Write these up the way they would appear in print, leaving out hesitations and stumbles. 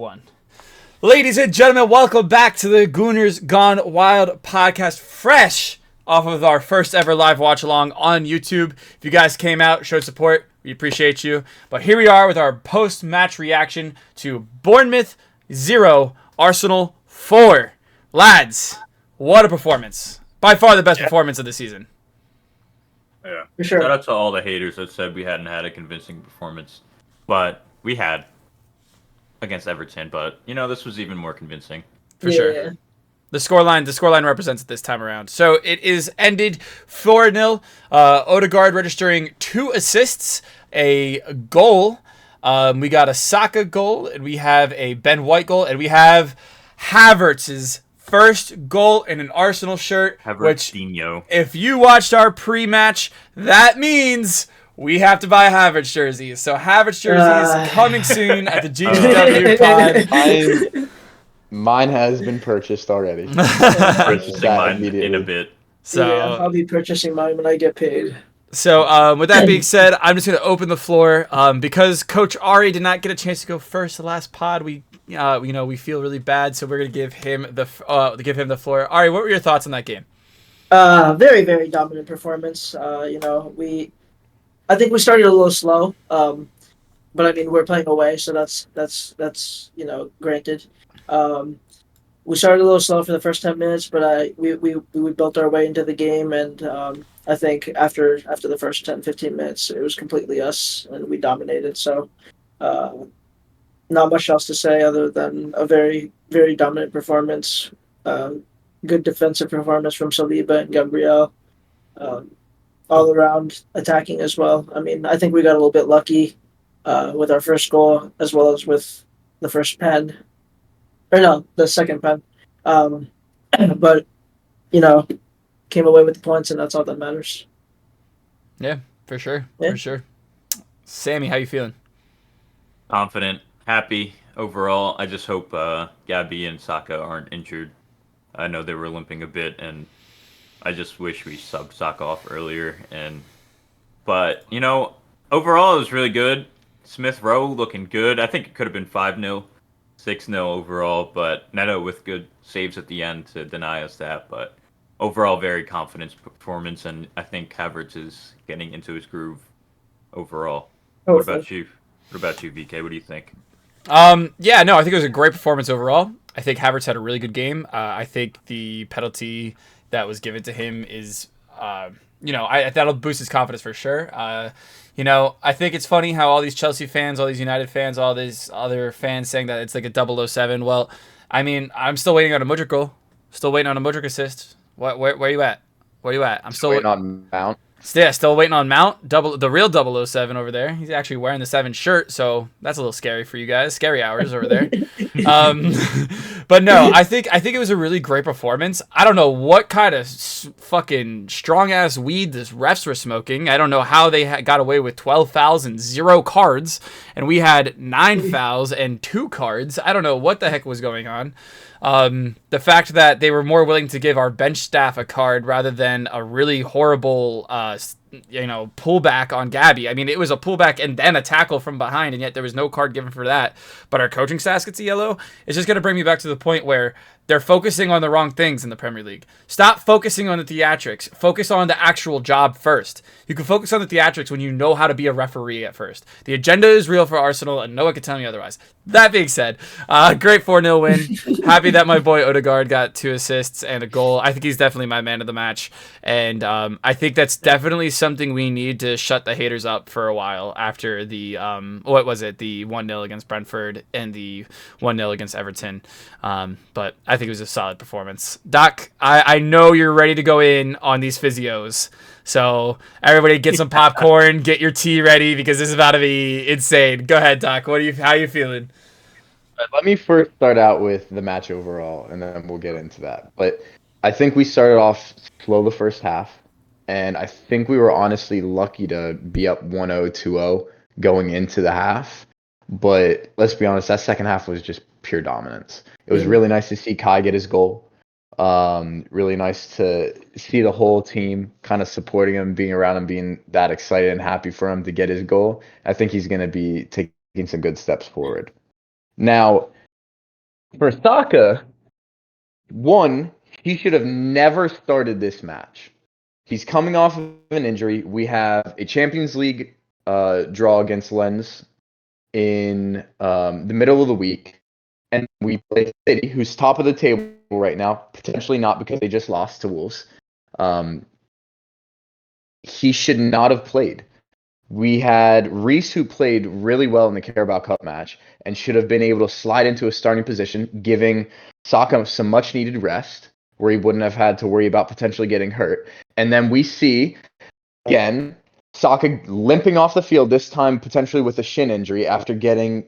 One. Ladies and gentlemen, welcome back to the Gooners Gone Wild podcast, fresh off of our first ever live watch along on YouTube. If you guys came out, showed support, we appreciate you. But here we are with our post-match reaction to Bournemouth 0, Arsenal 4. Lads, what a performance. By far the best performance of the season. Yeah, for sure. Shout out to all the haters that said we hadn't had a convincing performance, but we had against Everton. But this was even more convincing. For sure. The scoreline represents it this time around. So it is ended 4-0. Odegaard registering 2 assists, a goal. We got a Saka goal, and we have a Ben White goal, and we have Havertz's first goal in an Arsenal shirt. Which, if you watched our pre-match, that means we have to buy Havertz jerseys. So Havertz jerseys coming soon at the GGW pod. Mine has been purchased already. Purchasing mine in a bit. So yeah, I'll be purchasing mine when I get paid. So with that being said, I'm just going to open the floor. Because Coach Ari did not get a chance to go first the last pod, we feel really bad, so we're going to give him the floor. Ari, what were your thoughts on that game? Very, very dominant performance. I think we started a little slow. But I mean, we're playing away, so that's granted. We started a little slow for the first 10 minutes, but we built our way into the game, and I think after the first 10-15 minutes, it was completely us, and we dominated. So not much else to say other than a very, very dominant performance. Good defensive performance from Saliba and Gabriel. All around attacking as well. I mean, I think we got a little bit lucky with our first goal as well as with the first pen. Or no, the second pen. But, came away with the points, and that's all that matters. Yeah, for sure. Yeah. For sure. Sammy, how you feeling? Confident, happy overall. I just hope Gabby and Saka aren't injured. I know they were limping a bit, and I just wish we subbed Saka off earlier. But overall it was really good. Smith Rowe looking good. I think it could have been 5-0. 6-0 overall, but Neto with good saves at the end to deny us that. But overall, very confident performance, and I think Havertz is getting into his groove overall. What about you? What about you, VK? What do you think? I think it was a great performance overall. I think Havertz had a really good game. I think the penalty that was given to him is, that'll boost his confidence for sure. I think it's funny how all these Chelsea fans, all these United fans, all these other fans saying that it's like a 007. Well, I mean, I'm still waiting on a Mudryk goal. Still waiting on a Mudryk assist. Where are you at? Where are you at? I'm still waiting on Mount. Yeah, still waiting on Mount. The real 007 over there. He's actually wearing the 7 shirt, so that's a little scary for you guys. Scary hours over there. But no, I think it was a really great performance. I don't know what kind of fucking strong ass weed the refs were smoking. I don't know how they got away with 12 fouls and 0 cards, and we had 9 fouls and 2 cards. I don't know what the heck was going on. The fact that they were more willing to give our bench staff a card rather than a really horrible, pullback on Gabby. I mean, it was a pullback and then a tackle from behind, and yet there was no card given for that. But our coaching staff gets a yellow. It's just going to bring me back to the point where they're focusing on the wrong things in the Premier League. Stop focusing on the theatrics. Focus on the actual job first. You can focus on the theatrics when you know how to be a referee at first. The agenda is real for Arsenal, and no one can tell me otherwise. That being said, great 4-0 win. Happy that my boy Odegaard got 2 assists and a goal. I think he's definitely my man of the match. And I think that's definitely something we need to shut the haters up for a while after the, what was it? The 1-0 against Brentford and the 1-0 against Everton. But I think it was a solid performance. Doc, I know you're ready to go in on these physios. So everybody get some popcorn, get your tea ready, because this is about to be insane. Go ahead, Doc. How are you feeling? Let me first start out with the match overall, and then we'll get into that. But I think we started off slow the first half, and I think we were honestly lucky to be up 1-0, 2-0 going into the half. But let's be honest, that second half was just pure dominance. It was really nice to see Kai get his goal. Really nice to see the whole team kind of supporting him, being around him, being that excited and happy for him to get his goal. I think he's going to be taking some good steps forward. Now, For Saka, one, he should have never started this match. He's coming off of an injury. We have a Champions League draw against Lens in the middle of the week, and we play City, who's top of the table right now. Potentially not because they just lost to Wolves. He should not have played. We had Reece, who played really well in the Carabao Cup match and should have been able to slide into a starting position, giving Saka some much-needed rest where he wouldn't have had to worry about potentially getting hurt. And then we see, again, Saka limping off the field, this time potentially with a shin injury after getting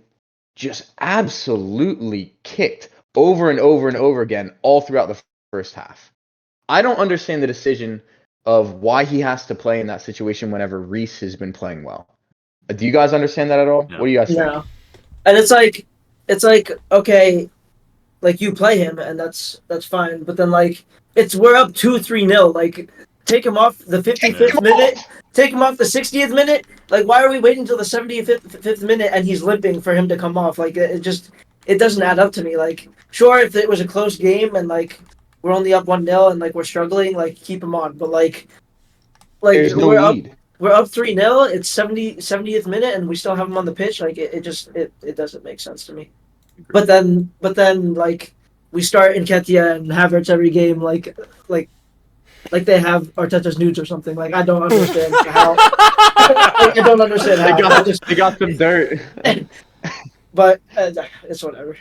just absolutely kicked over and over and over again all throughout the first half. I don't understand the decision of why he has to play in that situation whenever Reece has been playing well. Do you guys understand that at all? No. What do you guys think? No. And it's like okay, like you play him and that's fine, but then like we're up 2-3-0. Like take him off the 55th minute, take him off the 60th minute. Like why are we waiting until the 75th minute and he's limping for him to come off? Like it doesn't add up to me. Like sure, if it was a close game and like we're only up 1-0 and like we're struggling, like keep him on. But like There's no lead. We're up 3-0. It's 70th minute and we still have him on the pitch. Like it doesn't make sense to me. But then like we start Nketiah and Havertz every game like they have Arteta's nudes or something. Like I don't understand how. I don't understand how. They got some dirt. But it's whatever.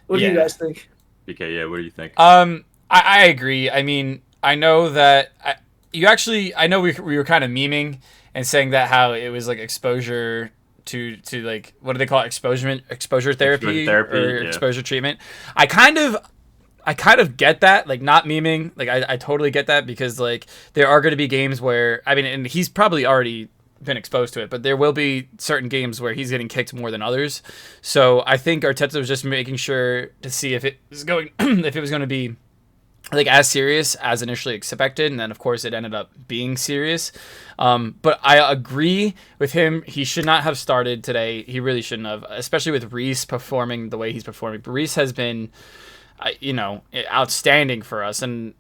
What do you guys think? BK, yeah, what do you think? I agree. I mean, I know that I know we were kind of memeing and saying that how it was like exposure to like, what do they call it? Exposure therapy or exposure treatment. I kind of get that, like not memeing. Like I totally get that because like there are going to be games where, I mean, and he's probably already been exposed to it, but there will be certain games where he's getting kicked more than others. So I think Arteta was just making sure to see if it was going to be like as serious as initially expected, and then of course it ended up being serious. But I agree with him. He should not have started today. He really shouldn't have, especially with Reece performing the way he's performing. But Reece has been, outstanding for us, and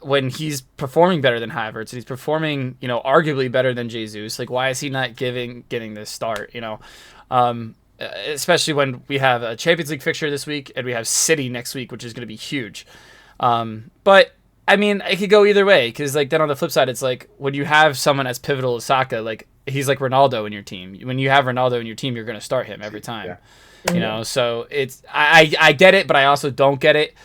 when he's performing better than Havertz, and he's performing, arguably better than Jesus, like why is he not getting this start? Especially when we have a Champions League fixture this week and we have City next week, which is going to be huge. But I mean, it could go either way because like then on the flip side, it's like when you have someone as pivotal as Saka, like he's like Ronaldo in your team. When you have Ronaldo in your team, you're going to start him every time. Yeah. So it's I get it, but I also don't get it.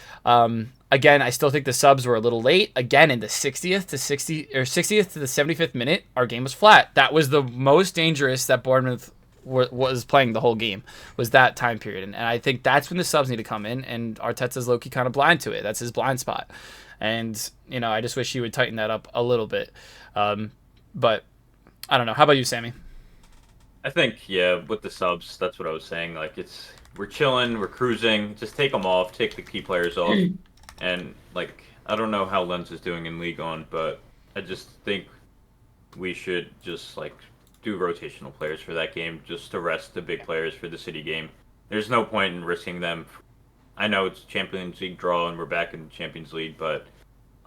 Again, I still think the subs were a little late. Again, in the 60th to the 75th minute, our game was flat. That was the most dangerous that Bournemouth was playing the whole game, was that time period. And I think that's when the subs need to come in, and Arteta's low-key kind of blind to it. That's his blind spot. And, I just wish he would tighten that up a little bit. But I don't know. How about you, Sammy? I think, yeah, with the subs, that's what I was saying. Like, we're chilling, we're cruising. Just take them off, take the key players off. And, like, I don't know how Lens is doing in League On, but I just think we should just, like, do rotational players for that game just to rest the big players for the City game. There's no point in risking them. I know it's Champions League draw and we're back in Champions League, but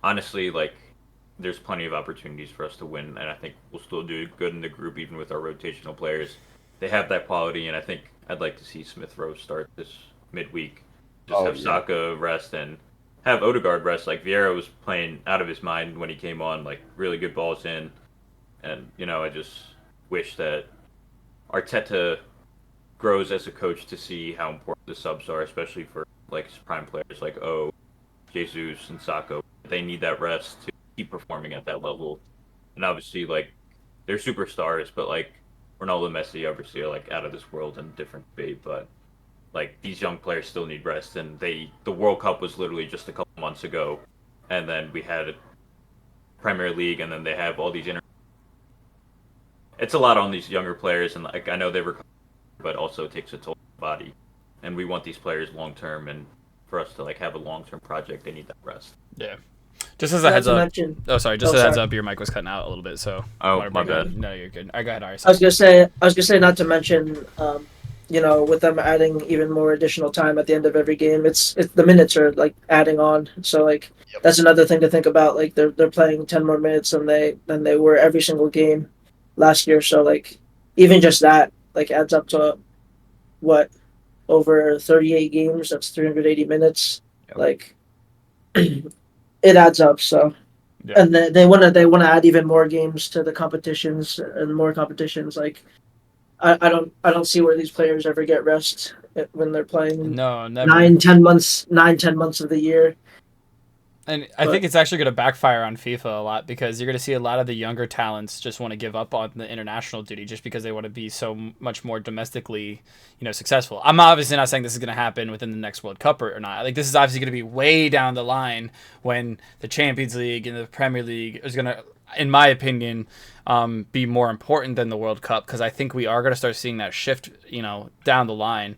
honestly, like, there's plenty of opportunities for us to win, and I think we'll still do good in the group even with our rotational players. They have that quality, and I think I'd like to see Smith Rowe start this midweek. Saka rest and have Odegaard rest. Like, Vieira was playing out of his mind when he came on, like, really good balls in. And, I just wish that Arteta grows as a coach to see how important the subs are, especially for, like, prime players like Jesus and Saka. They need that rest to keep performing at that level. And obviously, like, they're superstars, but, like, Ronaldo and Messi obviously are, like, out of this world and different debate, but like, these young players still need rest, and the World Cup was literally just a couple months ago, and then we had a Premier League, and then they have all these it's a lot on these younger players, and like I know they recover, but also it takes a toll on the body, and we want these players long term, and for us to like have a long term project, they need that rest. Yeah. Just as a heads up. As a heads up, your mic was cutting out a little bit, so. Oh, my bad. No, you're good. All right, go ahead, Ari. I was gonna say not to mention with them adding even more additional time at the end of every game, it's the minutes are like adding on. So like that's another thing to think about. Like they're playing 10 more minutes than they were every single game last year. So like even just that like adds up to what, over 38 games. That's 380 minutes. Yep. Like it adds up. So. Yeah. And they want to add even more games to the competitions and more competitions. Like I don't see where these players ever get rest when they're playing No, never. 9-10 months of the year. And I think it's actually going to backfire on FIFA a lot, because you're going to see a lot of the younger talents just want to give up on the international duty just because they want to be so much more domestically, successful. I'm obviously not saying this is going to happen within the next World Cup or not. Like, this is obviously going to be way down the line when the Champions League and the Premier League is going to, in my opinion, be more important than the World Cup, because I think we are going to start seeing that shift, down the line.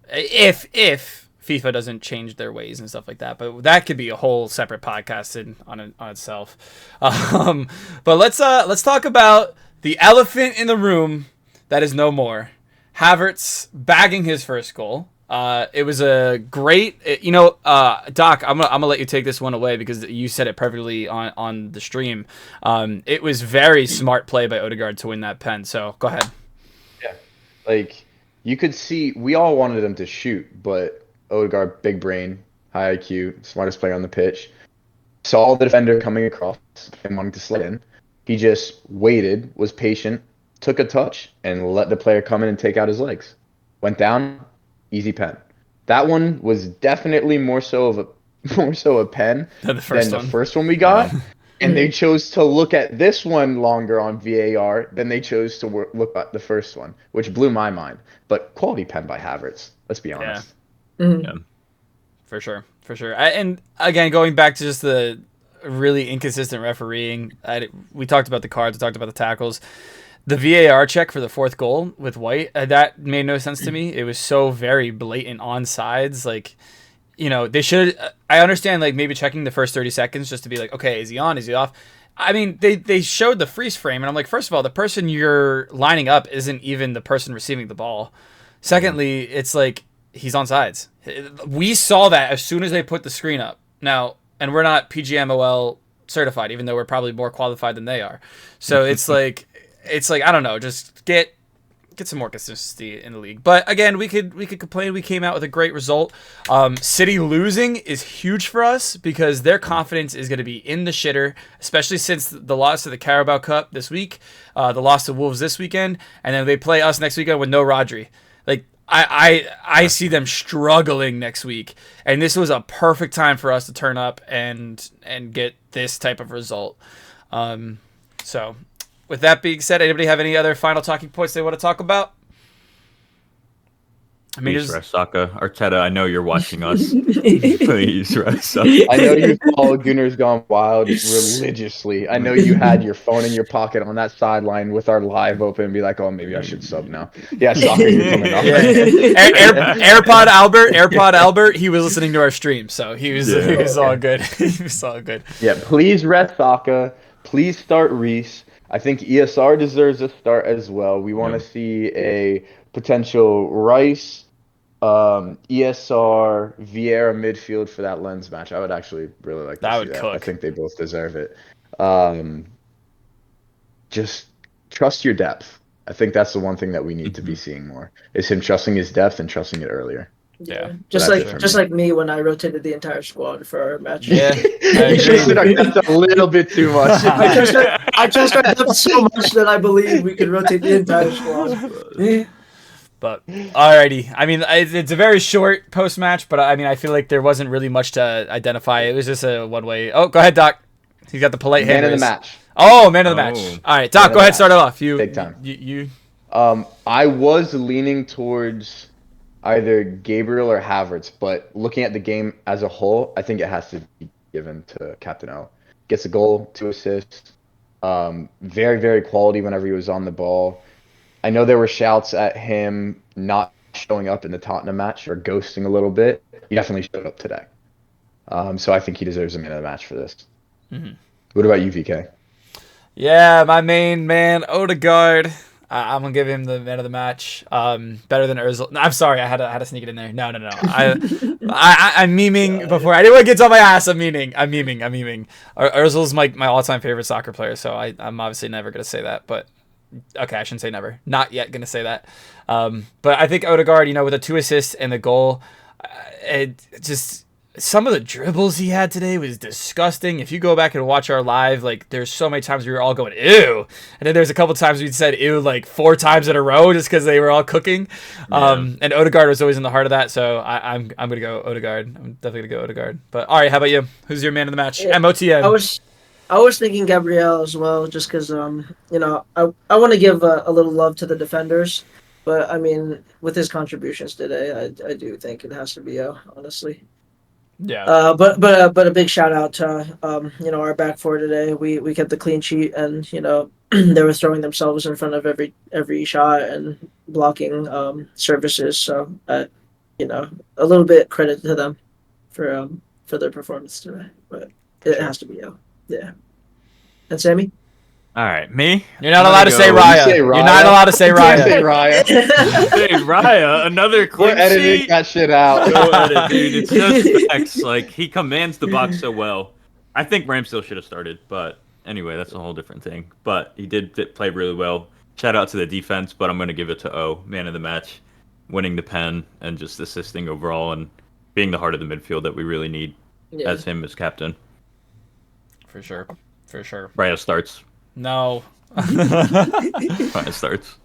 If FIFA doesn't change their ways and stuff like that, but that could be a whole separate podcast on itself. But let's talk about the elephant in the room that is no more. Havertz bagging his first goal. It was a great, Doc. I'm gonna let you take this one away because you said it perfectly on the stream. It was very smart play by Odegaard to win that pen. So go ahead. Yeah, like you could see, we all wanted him to shoot, but Odegaard, big brain, high IQ, smartest player on the pitch, saw the defender coming across and wanting to slide in. He just waited, was patient, took a touch, and let the player come in and take out his legs. Went down, easy pen. That one was definitely more so a pen than the first one we got. Yeah. And they chose to look at this one longer on VAR than they chose to look at the first one, which blew my mind. But quality pen by Havertz, let's be honest. Yeah. Mm-hmm. Yeah, for sure. And again, going back to just the really inconsistent refereeing, we talked about the cards, we talked about the tackles. The VAR check for the fourth goal with White, that made no sense to me. It was so very blatant onside. Like, they should. I understand, like, maybe checking the first 30 seconds just to be like, okay, is he on? Is he off? I mean, they showed the freeze frame, and I'm like, first of all, the person you're lining up isn't even the person receiving the ball. Secondly, it's like, he's on sides. We saw that as soon as they put the screen up. Now, and we're not PGMOL certified, even though we're probably more qualified than they are. So it's like I don't know, just get some more consistency in the league. But again, we could complain. We came out with a great result. City losing is huge for us because their confidence is going to be in the shitter, especially since the loss to the Carabao Cup this week, the loss to Wolves this weekend, and then they play us next weekend with no Rodri. Like, I see them struggling next week, and this was a perfect time for us to turn up and get this type of result. So, with that being said, anybody have any other final talking points they want to talk about? I mean, please rest Saka. Arteta, I know you're watching us. Please rest Saka. I know you follow Gooners Gone Wild religiously. I know you had your phone in your pocket on that sideline with our live open and be like, oh, maybe I should sub now. Yeah, Saka, you're coming off. AirPod Albert, he was listening to our stream, so he was all good. He was all good. Yeah, please rest Saka. Please start Reece. I think ESR deserves a start as well. We want to see a potential Rice, ESR, Vieira midfield for that Lens match. I would actually really like to see that. I think they both deserve it. Just trust your depth. I think that's the one thing that we need to be seeing more, is him trusting his depth and trusting it earlier. Yeah, just like me when I rotated the entire squad for our match. Yeah, that's a little bit too much. I trust our depth so much that I believe we can rotate the entire squad. But alrighty, I mean, it's a very short post match, but I mean, I feel like there wasn't really much to identify. It was just a one way. Oh, go ahead, Doc. He's got the polite hand. Man of the match. Oh, man of the match. All right, Doc, go ahead, start it off. Big time. You. I was leaning towards either Gabriel or Havertz, but looking at the game as a whole, I think it has to be given to Captain O. Gets a goal, 2 assists. Very, very quality whenever he was on the ball. I know there were shouts at him not showing up in the Tottenham match or ghosting a little bit. He definitely showed up today. So I think he deserves a man of the match for this. Mm-hmm. What about you, VK? Yeah, my main man, Odegaard. I'm gonna give him the man of the match. Better than Özil. No, I'm sorry, I had to sneak it in there. No. I'm memeing before anyone gets on my ass. I'm memeing. Özil's my all-time favorite soccer player, so I'm obviously never gonna say that. But okay, I shouldn't say never. Not yet gonna say that. But I think Odegaard, with the 2 assists and the goal, it just. Some of the dribbles he had today was disgusting. If you go back and watch our live, like, there's so many times we were all going, ew. And then there's a couple times we said ew like 4 times in a row just because they were all cooking. Yeah. And Odegaard was always in the heart of that. So I'm going to go Odegaard. I'm definitely going to go Odegaard. But all right, how about you? Who's your man of the match? Yeah, MOTM. I was thinking Gabriel as well, just because I want to give a little love to the defenders, but I mean with his contributions today, I do think it has to be honestly. Yeah. But a big shout out to our back four today. We kept the clean sheet, and they were throwing themselves in front of every shot and blocking services. So a little bit credit to them for their performance today. But it has to be yeah. And Sammy? All right, me. You're not allowed to say Raya. You're not allowed to say Can't say Raya. Raya. Hey, Raya, another We're quick editing sheet. that shit out. Go edit, dude. It's just facts. Like, he commands the box so well. I think Ramsdale should have started, but anyway, that's a whole different thing. But he did play really well. Shout out to the defense, but I'm going to give it to O, man of the match, winning the pen and just assisting overall and being the heart of the midfield that we really need as him as captain. For sure. Raya starts. No. Raya starts.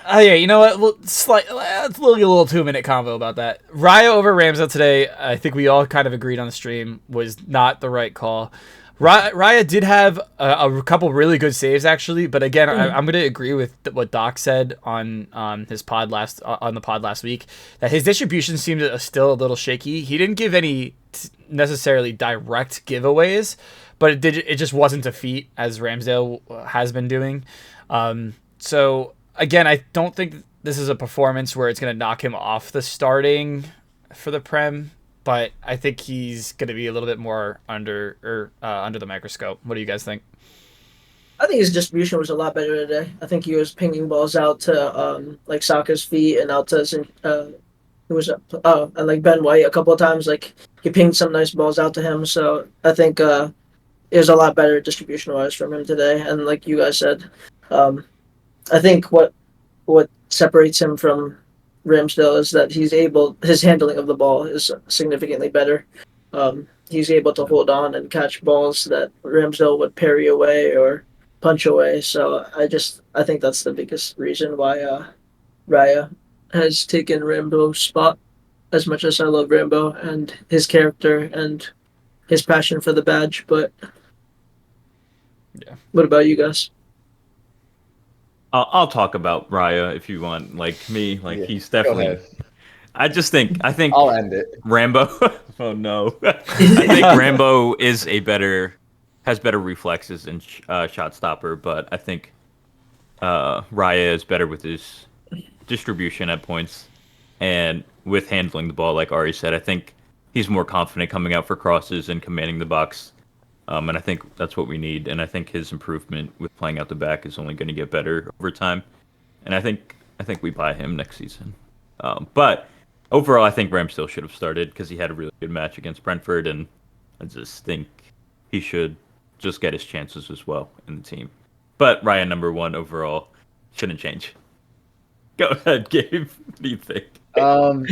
Yeah, you know what? Let's look at a little 2-minute convo about that. Raya over Ramsdale today, I think we all kind of agreed on the stream, was not the right call. Raya did have a couple really good saves, actually, but again, I'm going to agree with what Doc said on his pod on the pod last week, that his distribution seemed still a little shaky. He didn't give any necessarily direct giveaways, but it just wasn't a feat as Ramsdale has been doing. So again, I don't think this is a performance where it's going to knock him off the starting for the Prem, but I think he's going to be a little bit more under the microscope. What do you guys think? I think his distribution was a lot better today. I think he was pinging balls out to like Saka's feet and out to who was up? Oh, and like Ben White a couple of times. Like he pinged some nice balls out to him. So I think it was a lot better distribution wise from him today. And like you guys said, I think what separates him from Ramsdale is that his handling of the ball is significantly better. He's able to hold on and catch balls that Ramsdale would parry away or punch away. So I think that's the biggest reason why Raya has taken Rambo's spot. As much as I love Rambo and his character and his passion for the badge, but yeah. What about you guys? I'll talk about Raya if you want. Like me, he's definitely. I think I'll end it. Rambo. Oh no, I think Rambo has better reflexes and shot stopper, but I think Raya is better with his distribution at points and with handling the ball. Like Ari said, I think he's more confident coming out for crosses and commanding the box. And I think that's what we need. And I think his improvement with playing out the back is only going to get better over time. And I think we buy him next season. But overall, I think Ramsdale should have started because he had a really good match against Brentford. And I just think he should just get his chances as well in the team. But Ryan, number 1 overall, shouldn't change. Go ahead, Gabe. What do you think? I'm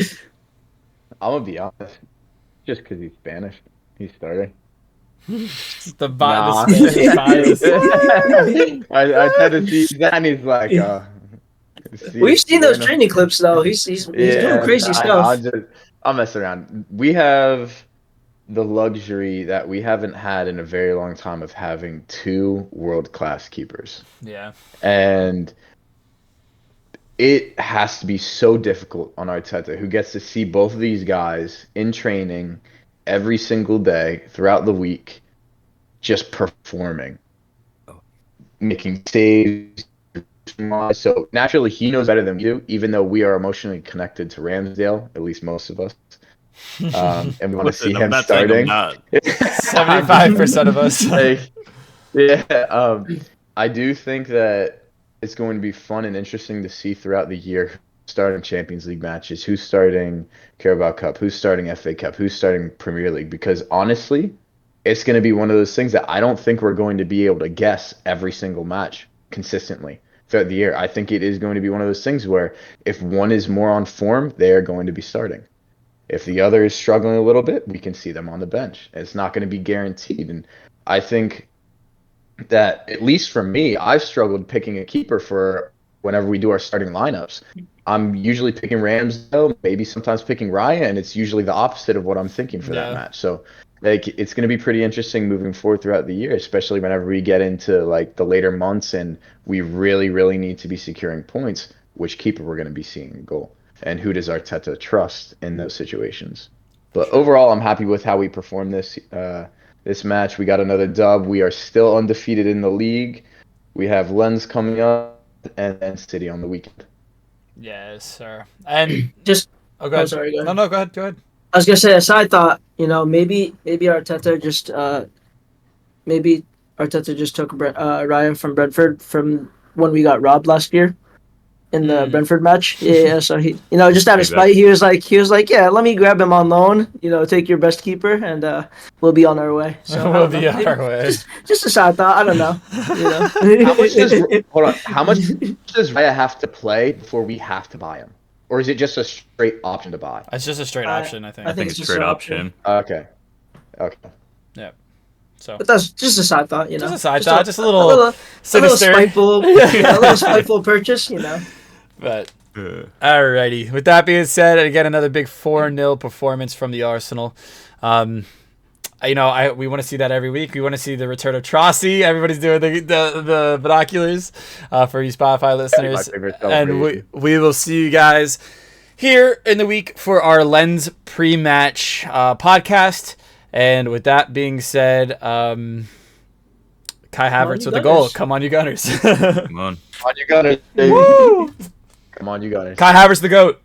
going to be honest. Just because he's Spanish, he's starting. The Spanish bias. I tried to see that, and he's like, we've seen those training clips though. He's doing crazy stuff. I'll mess around. We have the luxury that we haven't had in a very long time of having 2 world-class keepers. Yeah. And it has to be so difficult on Arteta, who gets to see both of these guys in training every single day throughout the week, just performing, making saves. So naturally, he knows better than we do, even though we are emotionally connected to Ramsdale, at least most of us. And we want to see him starting. 75% of us. I do think that it's going to be fun and interesting to see throughout the year who's starting Champions League matches, who's starting Carabao Cup, who's starting FA Cup, who's starting Premier League. Because honestly, it's going to be one of those things that I don't think we're going to be able to guess every single match consistently throughout the year. I think it is going to be one of those things where if one is more on form, they are going to be starting. If the other is struggling a little bit, we can see them on the bench. It's not going to be guaranteed. And I think that, at least for me, I've struggled picking a keeper for whenever we do our starting lineups. I'm usually picking Ramsdale, maybe sometimes picking Raya, and it's usually the opposite of what I'm thinking for that match. So like, it's going to be pretty interesting moving forward throughout the year, especially whenever we get into like the later months and we really, really need to be securing points, which keeper we're going to be seeing in goal. And who does Arteta trust in those situations? But overall, I'm happy with how we performed this match. We got another dub. We are still undefeated in the league. We have Lens coming up and then City on the weekend. Yes, sir. And Just, oh, go ahead. I'm sorry, go ahead. No, go ahead. I was gonna say a side thought. Maybe Arteta just took Ryan from Brentford from when we got robbed last year in the Brentford match. Yeah, so he, just out of spite, he was like, yeah, let me grab him on loan. Take your best keeper, and we'll be on our way. So we'll be on our way. Just a side thought. I don't know. How much does Raya have to play before we have to buy him? Or is it just a straight option to buy? It's just a straight option, I think. I think it's straight option. Okay. Yeah. So. But that's just a side thought, Just a side thought, just a little sinister. A little spiteful purchase, But alrighty. With that being said, again, another big 4-0 performance from the Arsenal. We want to see that every week. We want to see the return of Trossi. Everybody's doing the binoculars for you Spotify listeners. And we will see you guys here in the week for our Lens pre-match podcast. And with that being said, Kai Havertz with the goal. Come on, you Gunners. Come on. Come on, you Gunners. Woo! Come on, you Gunners. Kai Havertz the GOAT.